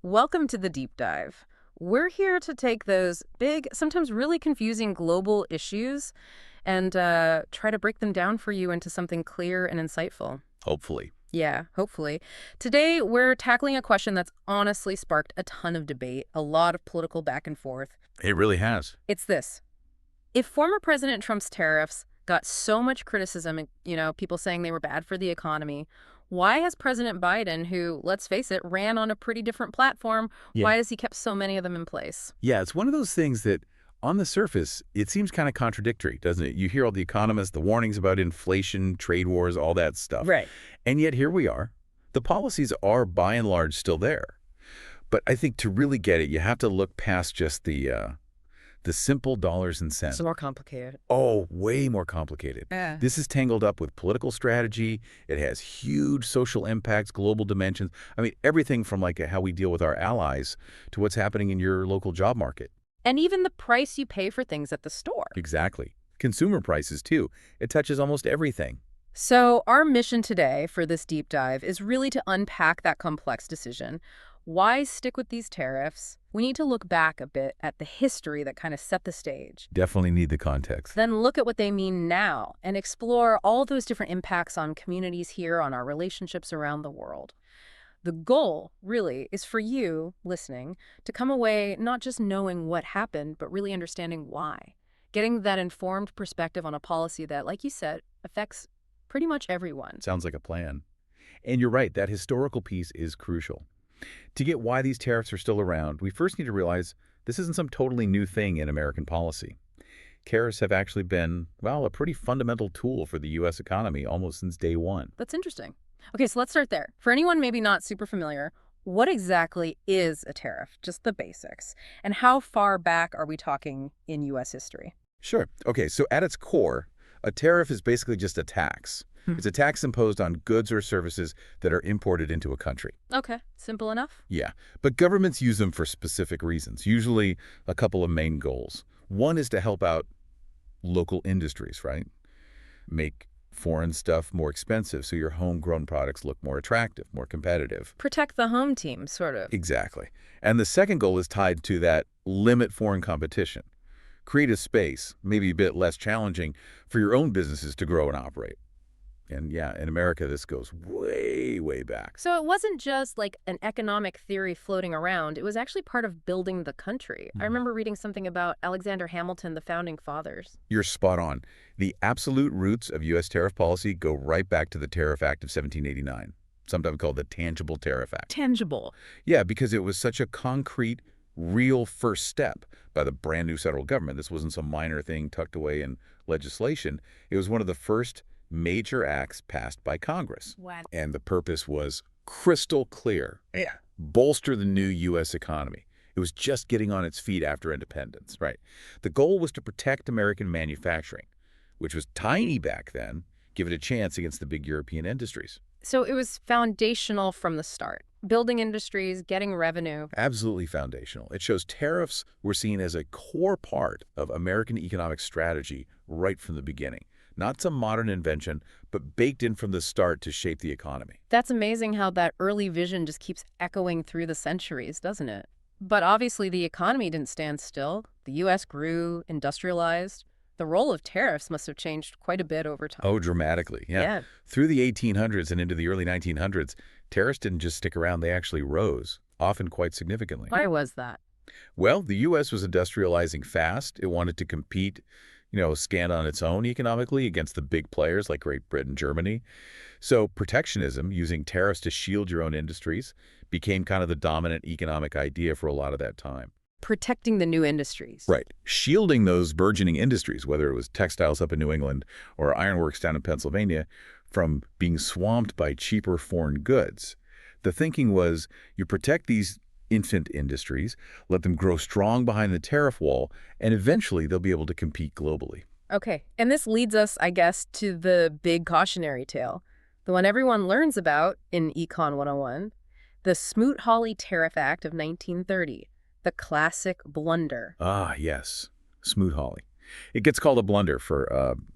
Welcome to the deep dive. We're here to take those big, sometimes really confusing global issues and try to break them down for you into something clear and insightful. Hopefully. Yeah, hopefully. Today, we're tackling a question that's honestly sparked a ton of debate, a lot of political back and forth. It really has. It's this. If former President Trump's tariffs got so much criticism, and, people saying they were bad for the economy, why has President Biden, who, let's face it, ran on a pretty different platform, Yeah. why has he kept so many of them in place? Yeah, it's one of those things that on the surface, it seems kind of contradictory, doesn't it? You hear all the economists, the warnings about inflation, trade wars, all that stuff. Right. And yet here we are. The policies are by and large still there. But I think to really get it, you have to look past just the simple dollars and cents. It's more complicated. Oh, way more complicated. Yeah. This is tangled up with political strategy. It has huge social impacts, global dimensions. I mean, everything from like how we deal with our allies to what's happening in your local job market. And even the price you pay for things at the store. Exactly. Consumer prices, too. It touches almost everything. So our mission today for this deep dive is really to unpack that complex decision. Why stick with these tariffs? We need to look back a bit at the history that kind of set the stage. Definitely need the context. Then look at what they mean now and explore all those different impacts on communities here, on our relationships around the world. The goal, really, is for you, listening, to come away not just knowing what happened, but really understanding why. Getting that informed perspective on a policy that, like you said, affects pretty much everyone. Sounds like a plan. And you're right, that historical piece is crucial. To get why these tariffs are still around, we first need to realize this isn't some totally new thing in American policy. Tariffs have actually been, well, a pretty fundamental tool for the U.S. economy almost since day one. That's interesting. Okay, so let's start there. For anyone maybe not super familiar, what exactly is a tariff? Just the basics. And how far back are we talking in U.S. history? Sure. Okay, so at its core, a tariff is basically just a tax. It's a tax imposed on goods or services that are imported into a country. Okay, simple enough. Yeah, but governments use them for specific reasons, usually a couple of main goals. One is to help out local industries, right? Make foreign stuff more expensive so your homegrown products look more attractive, more competitive. Protect the home team, sort of. Exactly. And the second goal is tied to that limit foreign competition. Create a space, maybe a bit less challenging, for your own businesses to grow and operate. And yeah, in America, this goes way, way back. So it wasn't just like an economic theory floating around. It was actually part of building the country. I remember reading something about Alexander Hamilton, the founding fathers. You're spot on. The absolute roots of U.S. tariff policy go right back to the Tariff Act of 1789, sometimes called the Tangible Tariff Act. Tangible. Yeah, because it was such a concrete, real first step by the brand new federal government. This wasn't some minor thing tucked away in legislation. It was one of the first major acts passed by Congress. Wow. And the purpose was crystal clear. Yeah. Bolster the new U.S. economy. It was just getting on its feet after independence, right? The goal was to protect American manufacturing, which was tiny back then, give it a chance against the big European industries. So it was foundational from the start. Building industries, getting revenue. Absolutely foundational. It shows tariffs were seen as a core part of American economic strategy right from the beginning. Not some modern invention, but baked in from the start to shape the economy. That's amazing how that early vision just keeps echoing through the centuries, doesn't it? But obviously the economy didn't stand still. The U.S. grew, industrialized. The role of tariffs must have changed quite a bit over time. Oh, dramatically, yeah. Through the 1800s and into the early 1900s, tariffs didn't just stick around, they actually rose, often quite significantly. Why was that? Well, the U.S. was industrializing fast. It wanted to compete, stand on its own economically against the big players like Great Britain, Germany. So protectionism, using tariffs to shield your own industries, became kind of the dominant economic idea for a lot of that time. Protecting the new industries. Right. Shielding those burgeoning industries, whether it was textiles up in New England or ironworks down in Pennsylvania, from being swamped by cheaper foreign goods. The thinking was you protect these infant industries, let them grow strong behind the tariff wall, and eventually they'll be able to compete globally. Okay, and this leads us, I guess, to the big cautionary tale, the one everyone learns about in Econ 101, the Smoot-Hawley Tariff Act of 1930, the classic blunder. Ah, yes, Smoot-Hawley. It gets called a blunder for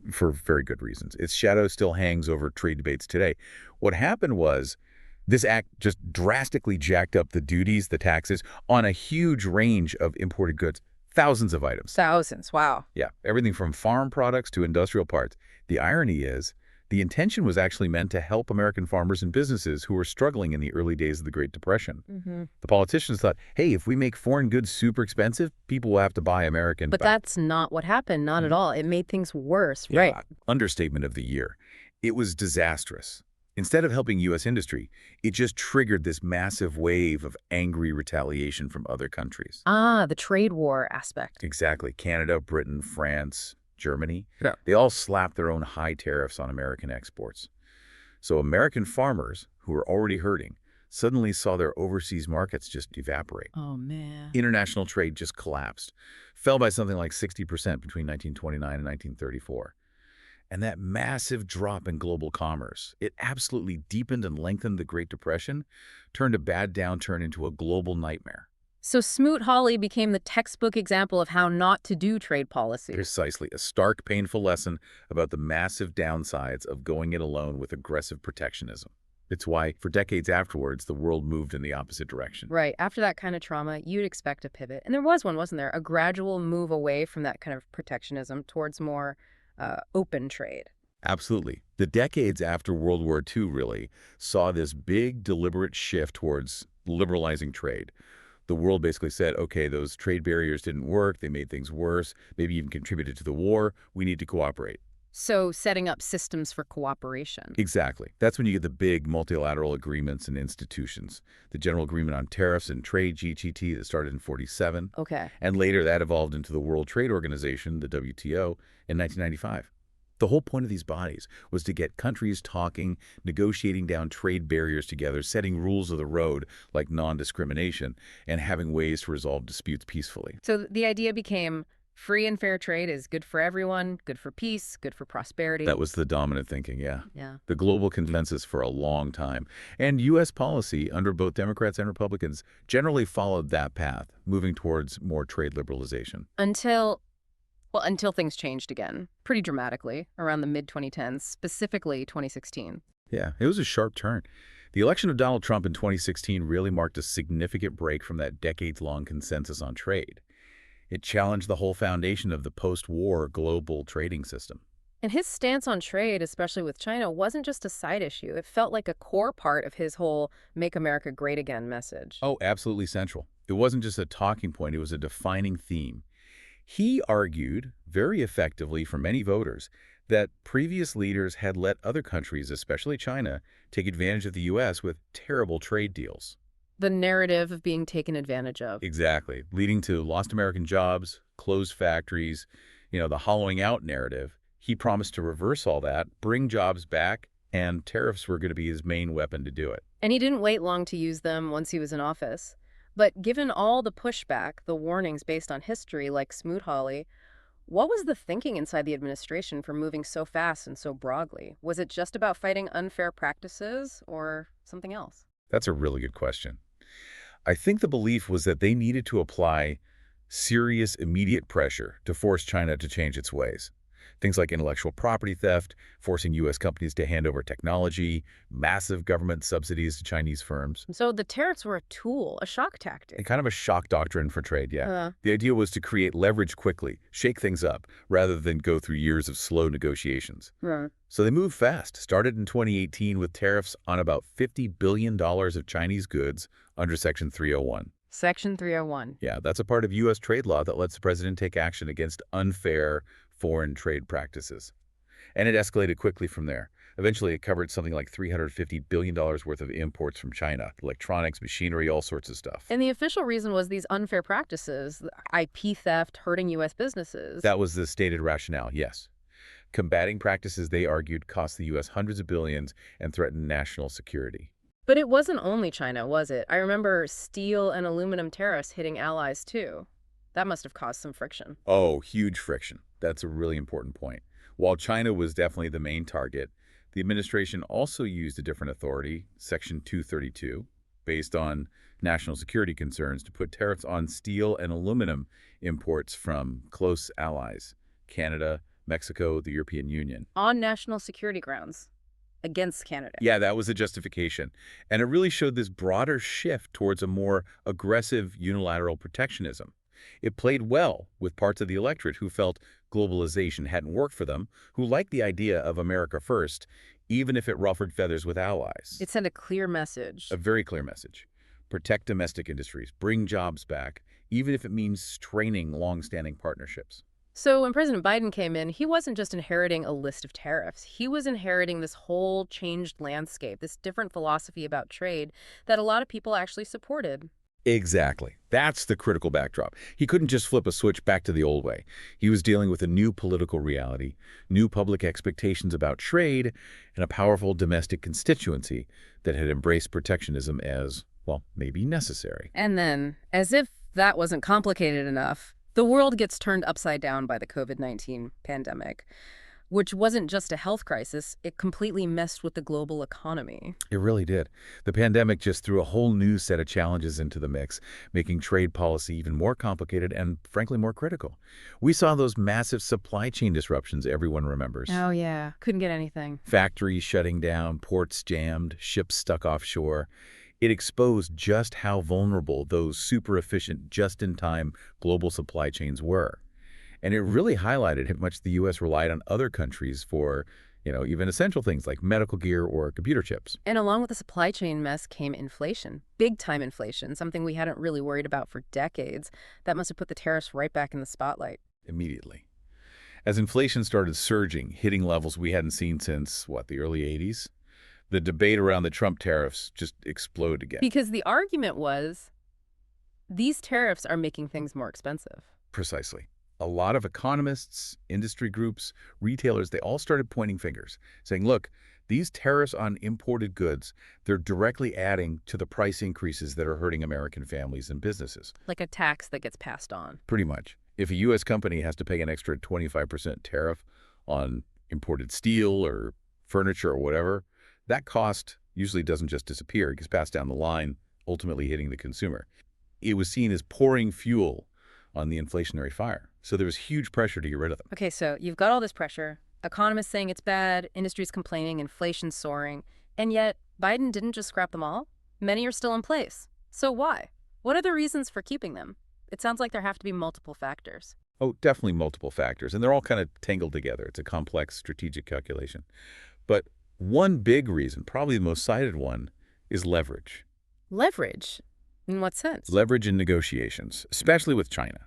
very good reasons. Its shadow still hangs over trade debates today. What happened was This act just drastically jacked up the duties, the taxes, on a huge range of imported goods, thousands of items. Thousands, wow. Yeah, everything from farm products to industrial parts. The irony is, the intention was actually meant to help American farmers and businesses who were struggling in the early days of the Great Depression. The politicians thought, hey, if we make foreign goods super expensive, people will have to buy American. But that's not what happened, not at all. It made things worse, right? Yeah, understatement of the year. It was disastrous. Instead of helping U.S. industry, it just triggered this massive wave of angry retaliation from other countries. Ah, the trade war aspect. Exactly. Canada, Britain, France, Germany. Yeah. They all slapped their own high tariffs on American exports. So American farmers, who were already hurting, suddenly saw their overseas markets just evaporate. Oh, man. International trade just collapsed, fell by something like 60% between 1929 and 1934. And that massive drop in global commerce, it absolutely deepened and lengthened the Great Depression, turned a bad downturn into a global nightmare. So Smoot-Hawley became the textbook example of how not to do trade policy. Precisely, a stark, painful lesson about the massive downsides of going it alone with aggressive protectionism. It's why, for decades afterwards, the world moved in the opposite direction. Right. After that kind of trauma, you'd expect a pivot. And there was one, wasn't there? A gradual move away from that kind of protectionism towards more open trade. Absolutely. The decades after World War II really saw this big, deliberate shift towards liberalizing trade. The world basically said, okay, those trade barriers didn't work, they made things worse, maybe even contributed to the war, we need to cooperate. So setting up systems for cooperation. Exactly. That's when you get the big multilateral agreements and institutions. The General Agreement on Tariffs and Trade, GTT, that started in 1947. Okay. And later that evolved into the World Trade Organization, the WTO, in 1995. The whole point of these bodies was to get countries talking, negotiating down trade barriers together, setting rules of the road like non-discrimination, and having ways to resolve disputes peacefully. So the idea became free and fair trade is good for everyone, good for peace, good for prosperity. That was the dominant thinking, yeah. Yeah. The global consensus for a long time. And U.S. policy, under both Democrats and Republicans, generally followed that path, moving towards more trade liberalization. Until things changed again, pretty dramatically, around the mid-2010s, specifically 2016. Yeah, it was a sharp turn. The election of Donald Trump in 2016 really marked a significant break from that decades-long consensus on trade. It challenged the whole foundation of the post-war global trading system. And his stance on trade, especially with China, wasn't just a side issue. It felt like a core part of his whole Make America Great Again message. Oh, absolutely central. It wasn't just a talking point, it was a defining theme. He argued, very effectively for many voters, that previous leaders had let other countries, especially China, take advantage of the U.S. with terrible trade deals. The narrative of being taken advantage of. Exactly, leading to lost American jobs, closed factories, the hollowing out narrative. He promised to reverse all that, bring jobs back, and tariffs were going to be his main weapon to do it. And he didn't wait long to use them once he was in office. But given all the pushback, the warnings based on history like Smoot-Hawley, what was the thinking inside the administration for moving so fast and so broadly? Was it just about fighting unfair practices or something else? That's a really good question. I think the belief was that they needed to apply serious, immediate pressure to force China to change its ways. Things like intellectual property theft, forcing U.S. companies to hand over technology, massive government subsidies to Chinese firms. So the tariffs were a tool, a shock tactic. And kind of a shock doctrine for trade, yeah. The idea was to create leverage quickly, shake things up, rather than go through years of slow negotiations. Right. So they moved fast, started in 2018 with tariffs on about $50 billion of Chinese goods under Section 301. Section 301. Yeah, that's a part of U.S. trade law that lets the president take action against unfair foreign trade practices. And it escalated quickly from there. Eventually, it covered something like $350 billion worth of imports from China, electronics, machinery, all sorts of stuff. And the official reason was these unfair practices, IP theft, hurting U.S. businesses. That was the stated rationale, yes. Combating practices, they argued, cost the U.S. hundreds of billions and threatened national security. But it wasn't only China, was it? I remember steel and aluminum tariffs hitting allies, too. That must have caused some friction. Oh, huge friction. That's a really important point. While China was definitely the main target, the administration also used a different authority, Section 232, based on national security concerns, to put tariffs on steel and aluminum imports from close allies, Canada, Mexico, the European Union. On national security grounds. against Canada. Yeah, that was the justification. And it really showed this broader shift towards a more aggressive unilateral protectionism. It played well with parts of the electorate who felt globalization hadn't worked for them, who liked the idea of America first, even if it ruffled feathers with allies. It sent a clear message. A very clear message. Protect domestic industries, bring jobs back, even if it means straining long-standing partnerships. So when President Biden came in, he wasn't just inheriting a list of tariffs. He was inheriting this whole changed landscape, this different philosophy about trade that a lot of people actually supported. Exactly. That's the critical backdrop. He couldn't just flip a switch back to the old way. He was dealing with a new political reality, new public expectations about trade, and a powerful domestic constituency that had embraced protectionism as, well, maybe necessary. And then, as if that wasn't complicated enough, the world gets turned upside down by the COVID-19 pandemic, which wasn't just a health crisis, it completely messed with the global economy. It really did. The pandemic just threw a whole new set of challenges into the mix, making trade policy even more complicated and, frankly, more critical. We saw those massive supply chain disruptions everyone remembers. Oh, yeah. Couldn't get anything. Factories shutting down, ports jammed, ships stuck offshore. It exposed just how vulnerable those super efficient, just-in-time global supply chains were. And it really highlighted how much the U.S. relied on other countries for, even essential things like medical gear or computer chips. And along with the supply chain mess came inflation, big-time inflation, something we hadn't really worried about for decades. That must have put the tariffs right back in the spotlight. Immediately. As inflation started surging, hitting levels we hadn't seen since, the early 80s, the debate around the Trump tariffs just exploded again. Because the argument was, these tariffs are making things more expensive. Precisely. A lot of economists, industry groups, retailers, they all started pointing fingers, saying, look, these tariffs on imported goods, they're directly adding to the price increases that are hurting American families and businesses. Like a tax that gets passed on. Pretty much. If a U.S. company has to pay an extra 25% tariff on imported steel or furniture or whatever, that cost usually doesn't just disappear. It gets passed down the line, ultimately hitting the consumer. It was seen as pouring fuel on the inflationary fire. So there was huge pressure to get rid of them. Okay, so you've got all this pressure, economists saying it's bad, industry's complaining, inflation's soaring, and yet Biden didn't just scrap them all. Many are still in place. So why? What are the reasons for keeping them? It sounds like there have to be multiple factors. Oh, definitely multiple factors, and they're all kind of tangled together. It's a complex strategic calculation. But one big reason, probably the most cited one, is leverage. Leverage? In what sense? Leverage in negotiations, especially with China.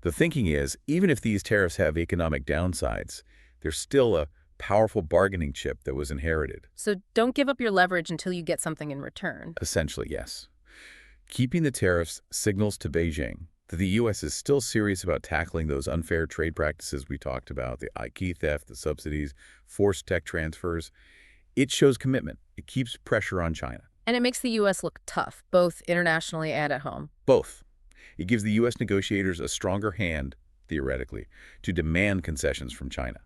The thinking is, even if these tariffs have economic downsides, there's still a powerful bargaining chip that was inherited. So don't give up your leverage until you get something in return. Essentially, yes. Keeping the tariffs signals to Beijing that the U.S. is still serious about tackling those unfair trade practices we talked about, the IP theft, the subsidies, forced tech transfers. It shows commitment. It keeps pressure on China. And it makes the U.S. look tough, both internationally and at home. Both. It gives the U.S. negotiators a stronger hand, theoretically, to demand concessions from China.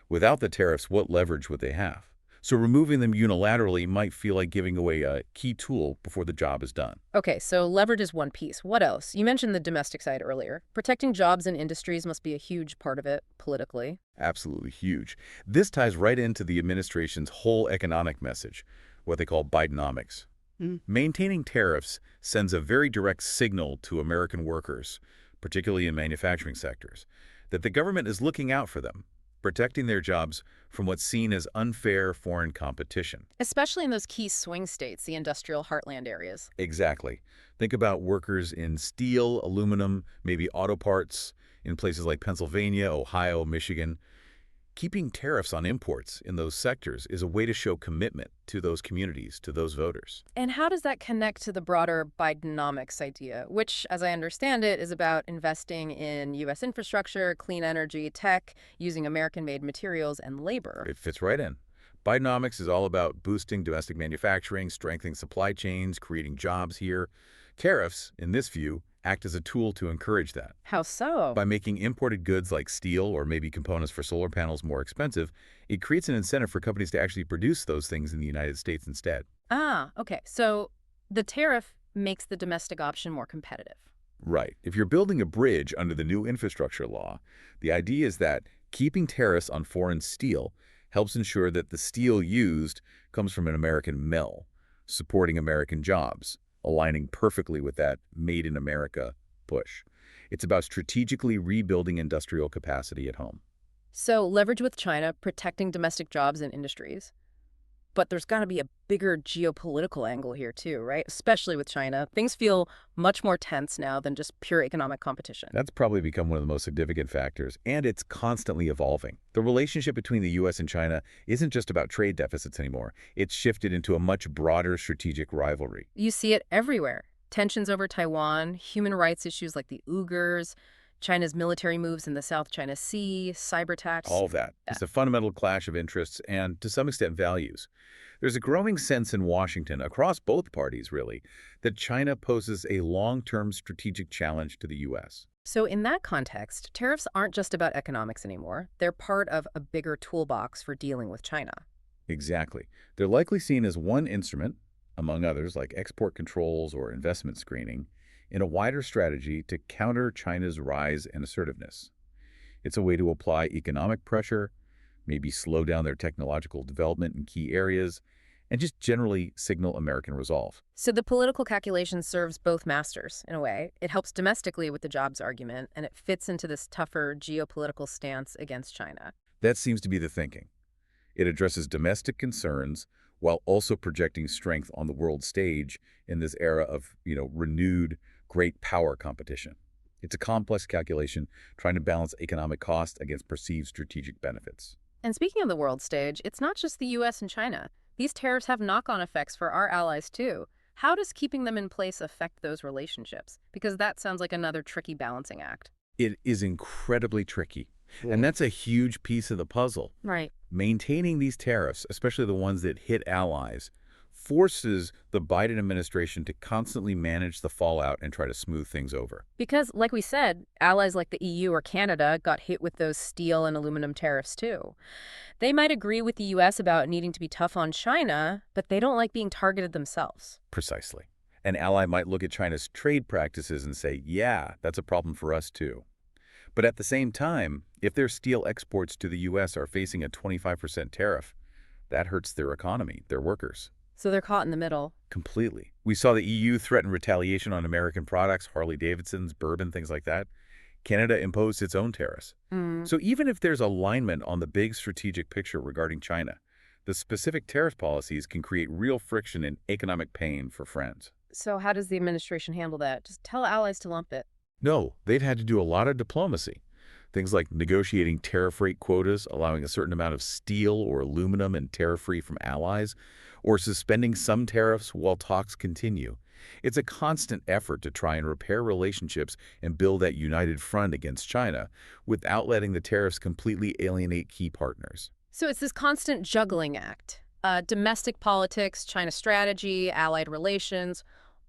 Without the tariffs, what leverage would they have? So removing them unilaterally might feel like giving away a key tool before the job is done. Okay, so leverage is one piece. What else? You mentioned the domestic side earlier. Protecting jobs and industries must be a huge part of it, politically. Absolutely huge. This ties right into the administration's whole economic message, what they call Bidenomics. Maintaining tariffs sends a very direct signal to American workers, particularly in manufacturing sectors, that the government is looking out for them, protecting their jobs from what's seen as unfair foreign competition. Especially in those key swing states, the industrial heartland areas. Exactly. Think about workers in steel, aluminum, maybe auto parts, in places like Pennsylvania, Ohio, Michigan. Keeping tariffs on imports in those sectors is a way to show commitment to those communities, to those voters. And how does that connect to the broader Bidenomics idea, which, as I understand it, is about investing in U.S. infrastructure, clean energy, tech, using American-made materials and labor? It fits right in. Bidenomics is all about boosting domestic manufacturing, strengthening supply chains, creating jobs here. Tariffs, in this view, act as a tool to encourage that. How so? By making imported goods like steel or maybe components for solar panels more expensive, it creates an incentive for companies to actually produce those things in the United States instead. Ah, okay. So the tariff makes the domestic option more competitive. Right. If you're building a bridge under the new infrastructure law, the idea is that keeping tariffs on foreign steel helps ensure that the steel used comes from an American mill, supporting American jobs, aligning perfectly with that Made in America push. It's about strategically rebuilding industrial capacity at home. So leverage with China, protecting domestic jobs and industries. But there's got to be a bigger geopolitical angle here too, right? Especially with China. Things feel much more tense now than just pure economic competition. That's probably become one of the most significant factors, and it's constantly evolving. The relationship between the U.S. and China isn't just about trade deficits anymore. It's shifted into a much broader strategic rivalry. You see it everywhere. Tensions over Taiwan, human rights issues like the Uyghurs, China's military moves in the South China Sea, cyber attacks. All of that. Yeah. It's a fundamental clash of interests and, to some extent, values. There's a growing sense in Washington, across both parties really, that China poses a long-term strategic challenge to the U.S. So in that context, tariffs aren't just about economics anymore. They're part of a bigger toolbox for dealing with China. Exactly. They're likely seen as one instrument, among others like export controls or investment screening, in a wider strategy to counter China's rise and assertiveness. It's a way to apply economic pressure, maybe slow down their technological development in key areas, and just generally signal American resolve. So the political calculation serves both masters, in a way. It helps domestically with the jobs argument, and it fits into this tougher geopolitical stance against China. That seems to be the thinking. It addresses domestic concerns while also projecting strength on the world stage in this era of, renewed great power competition. It's a complex calculation trying to balance economic cost against perceived strategic benefits. And speaking of the world stage, it's not just the U.S. and China. These tariffs have knock-on effects for our allies, too. How does keeping them in place affect those relationships? Because that sounds like another tricky balancing act. It is incredibly tricky, and that's a huge piece of the puzzle. Right. Maintaining these tariffs, especially the ones that hit allies, forces the Biden administration to constantly manage the fallout and try to smooth things over. Because, like we said, allies like the EU or Canada got hit with those steel and aluminum tariffs, too. They might agree with the U.S. about needing to be tough on China, but they don't like being targeted themselves. Precisely. An ally might look at China's trade practices and say, yeah, that's a problem for us too. But at the same time, if their steel exports to the U.S. are facing a 25% tariff, that hurts their economy, their workers. So they're caught in the middle. Completely. We saw the EU threaten retaliation on American products, Harley-Davidson's, bourbon, things like that. Canada imposed its own tariffs. So even if there's alignment on the big strategic picture regarding China, the specific tariff policies can create real friction and economic pain for friends. So how does the administration handle that? Just tell allies to lump it. No, they've had to do a lot of diplomacy. Things like negotiating tariff rate quotas, allowing a certain amount of steel or aluminum and tariff-free from allies, or suspending some tariffs while talks continue. It's a constant effort to try and repair relationships and build that united front against China without letting the tariffs completely alienate key partners. So it's this constant juggling act. Domestic politics, China strategy, allied relations,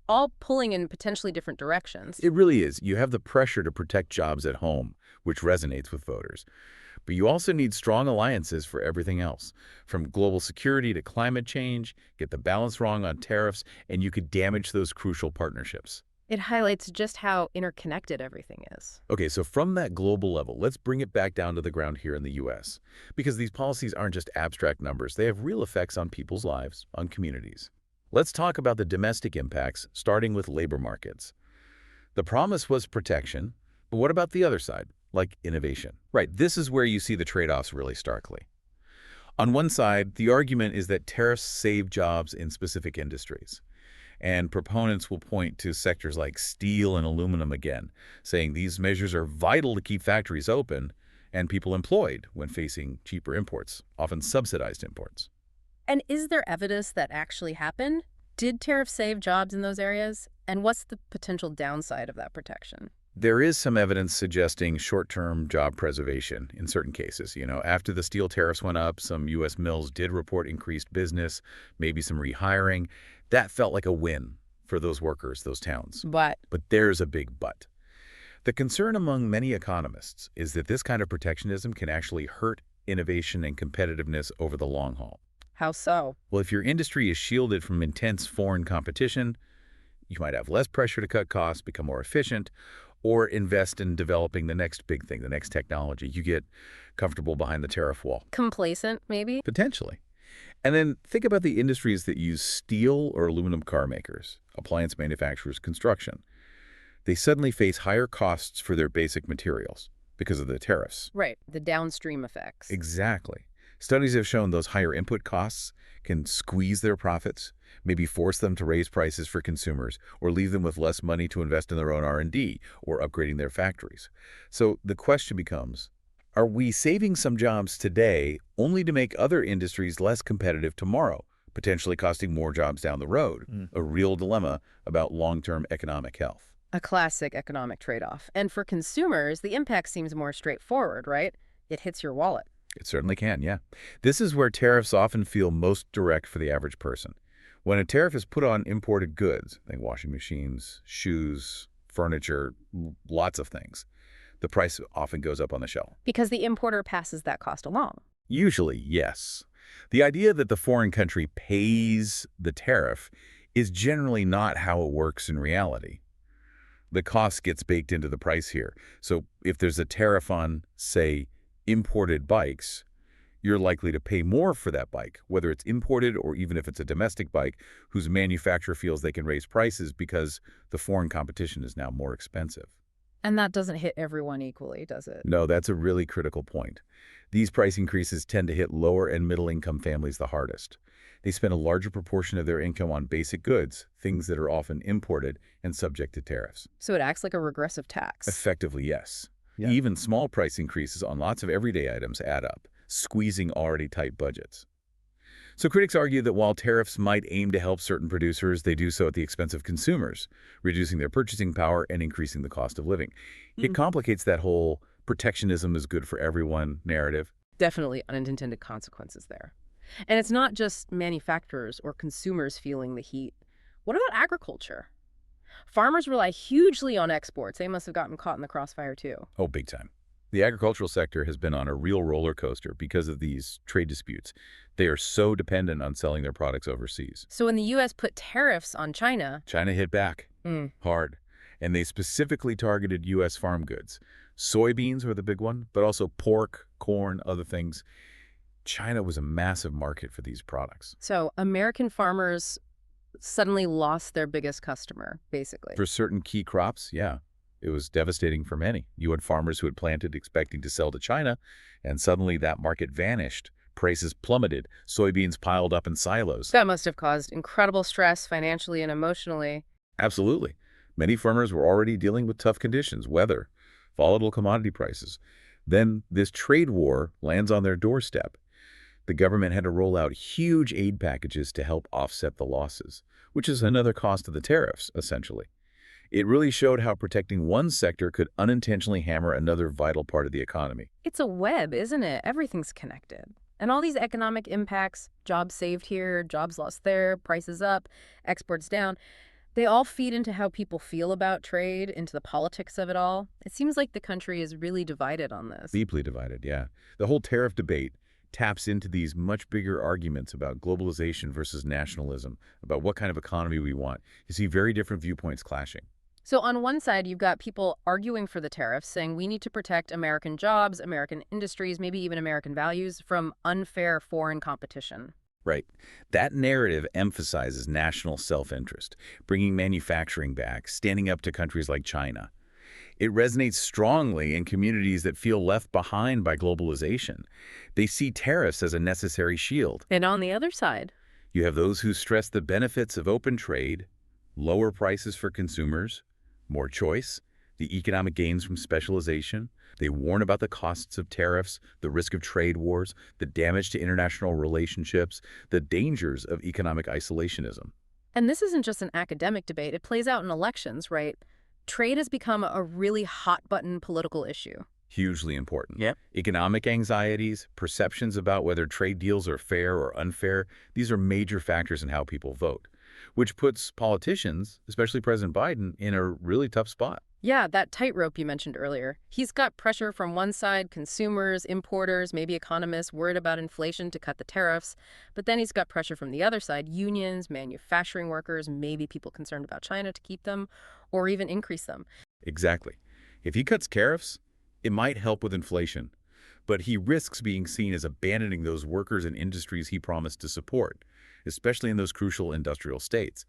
all pulling in potentially different directions. It really is. You have the pressure to protect jobs at home, which resonates with voters. But you also need strong alliances for everything else, from global security to climate change. Get the balance wrong on tariffs, and you could damage those crucial partnerships. It highlights just how interconnected everything is. Okay, so from that global level, let's bring it back down to the ground here in the U.S. Because these policies aren't just abstract numbers. They have real effects on people's lives, on communities. Let's talk about the domestic impacts, starting with labor markets. The promise was protection, but what about the other side, like innovation? Right, this is where you see the trade-offs really starkly. On one side, the argument is that tariffs save jobs in specific industries. And proponents will point to sectors like steel and aluminum again, saying these measures are vital to keep factories open and people employed when facing cheaper imports, often subsidized imports. And is there evidence that actually happened? Did tariffs save jobs in those areas? And what's the potential downside of that protection? There is some evidence suggesting short-term job preservation in certain cases. After the steel tariffs went up, some U.S. mills did report increased business, maybe some rehiring. That felt like a win for those workers, those towns. But But there's a big but. The concern among many economists is that this kind of protectionism can actually hurt innovation and competitiveness over the long haul. how so? Well, if your industry is shielded from intense foreign competition, you might have less pressure to cut costs, become more efficient, or invest in developing the next big thing, the next technology. You get comfortable behind the tariff wall, Complacent, maybe? potentially. And then think about the industries that use steel or aluminum car makers, appliance manufacturers, construction. They suddenly face higher costs for their basic materials because of the tariffs. Right, the downstream effects. Exactly. Studies have shown those higher input costs can squeeze their profits, maybe force them to raise prices for consumers, or leave them with less money to invest in their own R&D or upgrading their factories. So the question becomes, are we saving some jobs today only to make other industries less competitive tomorrow, potentially costing more jobs down the road? A real dilemma about long-term economic health. A classic economic trade-off. And for consumers, the impact seems more straightforward, right? It hits your wallet. It certainly can, yeah. This is where tariffs often feel most direct for the average person. When a tariff is put on imported goods, like washing machines, shoes, furniture, lots of things, the price often goes up on the shelf. Because the importer passes that cost along. Usually, yes. The idea that the foreign country pays the tariff is generally not how it works in reality. The cost gets baked into the price here. So if there's a tariff on, say, imported bikes, you're likely to pay more for that bike, whether it's imported or even if it's a domestic bike whose manufacturer feels they can raise prices because the foreign competition is now more expensive. And that doesn't hit everyone equally, does it? No, that's a really critical point. These price increases tend to hit lower and middle-income families the hardest. They spend a larger proportion of their income on basic goods, things that are often imported and subject to tariffs. So it acts like a regressive tax. Effectively, yes. Yeah. Even small price increases on lots of everyday items add up, squeezing already tight budgets. So critics argue that while tariffs might aim to help certain producers, they do so at the expense of consumers, reducing their purchasing power and increasing the cost of living. It complicates that whole protectionism is good for everyone narrative. Definitely unintended consequences there. And it's not just manufacturers or consumers feeling the heat. What about agriculture? Farmers rely hugely on exports. They must have gotten caught in the crossfire too. Oh, big time. The agricultural sector has been on a real roller coaster because of these trade disputes. They are so dependent on selling their products overseas. So when the U.S. put tariffs on China, China hit back hard, and they specifically targeted U.S. farm goods. Soybeans were the big one, but also pork, corn, other things. China was a massive market for these products. so American farmers suddenly lost their biggest customer, basically. For certain key crops, yeah, it was devastating for many. You had farmers who had planted expecting to sell to China, and suddenly that market vanished. Prices plummeted. Soybeans piled up in silos. That must have caused incredible stress financially and emotionally. Absolutely. Many farmers were already dealing with tough conditions, weather, volatile commodity prices. Then this trade war lands on their doorstep. The government had to roll out huge aid packages to help offset the losses, which is another cost of the tariffs, essentially. It really showed how protecting one sector could unintentionally hammer another vital part of the economy. It's a web, isn't it? Everything's connected. And all these economic impacts, jobs saved here, jobs lost there, prices up, exports down, they all feed into how people feel about trade, into the politics of it all. It seems like the country is really divided on this. Deeply divided, yeah. The whole tariff debate taps into these much bigger arguments about globalization versus nationalism, about what kind of economy we want. You see very different viewpoints clashing. So on one side, you've got people arguing for the tariffs, saying we need to protect American jobs, American industries, maybe even American values from unfair foreign competition. Right. That narrative emphasizes national self-interest, bringing manufacturing back, standing up to countries like China. It resonates strongly in communities that feel left behind by globalization. They see tariffs as a necessary shield. And on the other side, You have those who stress the benefits of open trade, lower prices for consumers, more choice, the economic gains from specialization. They warn about the costs of tariffs, the risk of trade wars, the damage to international relationships, the dangers of economic isolationism. and this isn't just an academic debate, it plays out in elections, right? Trade has become a really hot-button political issue. Hugely important. Yep. Economic anxieties, perceptions about whether trade deals are fair or unfair, these are major factors in how people vote, which puts politicians, especially President Biden, in a really tough spot. Yeah, that tightrope you mentioned earlier. He's got pressure from one side, consumers, importers, maybe economists worried about inflation to cut the tariffs. But then he's got pressure from the other side, unions, manufacturing workers, maybe people concerned about China to keep them or even increase them. Exactly. If he cuts tariffs, it might help with inflation, but he risks being seen as abandoning those workers and industries he promised to support, especially in those crucial industrial states.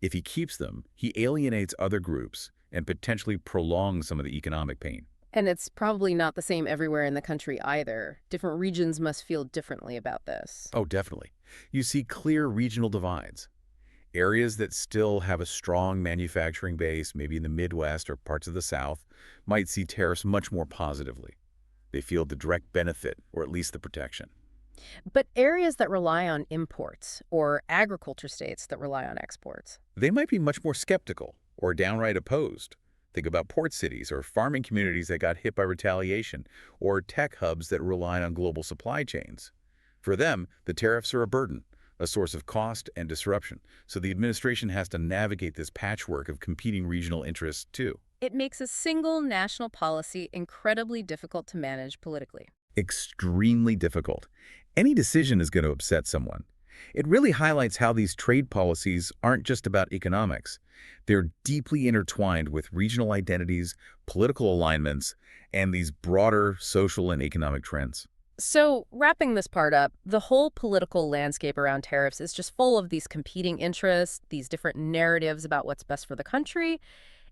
If he keeps them, he alienates other groups and potentially prolongs some of the economic pain. And it's probably not the same everywhere in the country either. Different regions must feel differently about this. Oh, definitely. You see clear regional divides. Areas that still have a strong manufacturing base, maybe in the Midwest or parts of the South, might see tariffs much more positively. They feel the direct benefit, or at least the protection. But areas that rely on imports, or agriculture states that rely on exports. They might be much more skeptical or downright opposed. Think about port cities or farming communities that got hit by retaliation, or tech hubs that rely on global supply chains. For them, the tariffs are a burden, a source of cost and disruption, so the administration has to navigate this patchwork of competing regional interests too. It makes a single national policy incredibly difficult to manage politically. Extremely difficult. Any decision is going to upset someone. It really highlights how these trade policies aren't just about economics. They're deeply intertwined with regional identities, political alignments, and these broader social and economic trends. So, wrapping this part up, the whole political landscape around tariffs is just full of these competing interests, these different narratives about what's best for the country.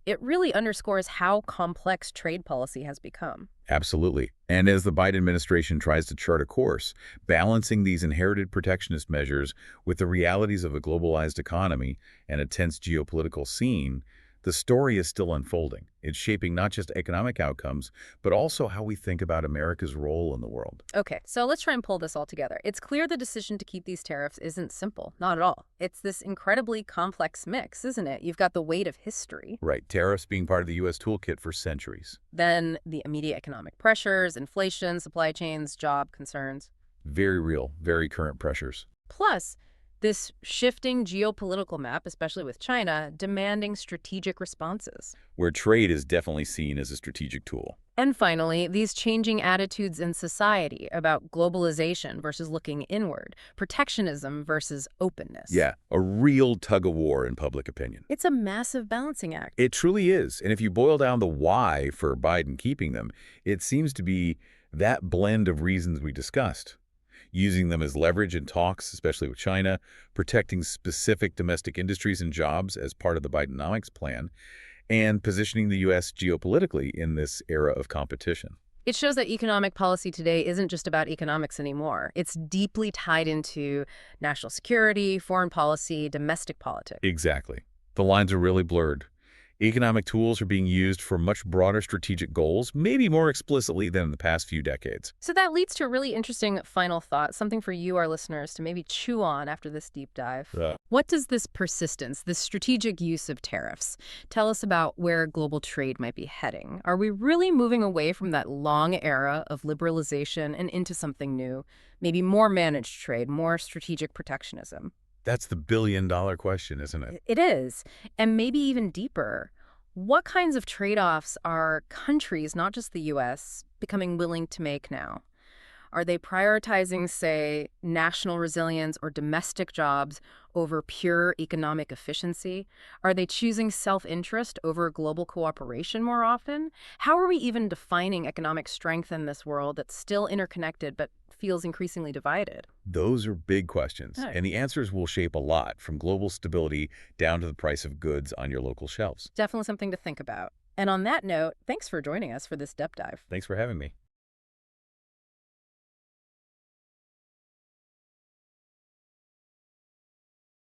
It really underscores how complex trade policy has become. Absolutely. And as the Biden administration tries to chart a course, balancing these inherited protectionist measures with the realities of a globalized economy and a tense geopolitical scene, the story is still unfolding. It's shaping not just economic outcomes, but also how we think about America's role in the world. Okay, so let's try and pull this all together. It's clear the decision to keep these tariffs isn't simple, not at all. It's this incredibly complex mix, isn't it? You've got the weight of history, Right, tariffs being part of the U.S. toolkit for centuries. then the immediate economic pressures, inflation, supply chains, job concerns. Very real, very current pressures. Plus, this shifting geopolitical map, especially with China, demanding strategic responses. Where trade is definitely seen as a strategic tool. And finally, these changing attitudes in society about globalization versus looking inward, protectionism versus openness. Yeah, a real tug-of-war in public opinion. It's a massive balancing act. It truly is. And if you boil down the why for Biden keeping them, it seems to be that blend of reasons we discussed. Using them as leverage in talks, especially with China, protecting specific domestic industries and jobs as part of the Bidenomics plan, and positioning the U.S. geopolitically in this era of competition. It shows that economic policy today isn't just about economics anymore. It's deeply tied into national security, foreign policy, domestic politics. Exactly. The lines are really blurred. Economic tools are being used for much broader strategic goals, maybe more explicitly than in the past few decades. So that leads to a really interesting final thought, something for you, our listeners, to maybe chew on after this deep dive. What does this persistence, this strategic use of tariffs, tell us about where global trade might be heading? Are we really moving away from that long era of liberalization and into something new, maybe more managed trade, more strategic protectionism? That's the billion-dollar question, isn't it? It is, and maybe even deeper. What kinds of trade-offs are countries, not just the U.S., becoming willing to make now? Are they prioritizing, say, national resilience or domestic jobs over pure economic efficiency? Are they choosing self-interest over global cooperation more often? How are we even defining economic strength in this world that's still interconnected but feels increasingly divided? Those are big questions, Right. and the answers will shape a lot, from global stability down to the price of goods on your local shelves. Definitely something to think about. And on that note, thanks for joining us for this depth dive. Thanks for having me.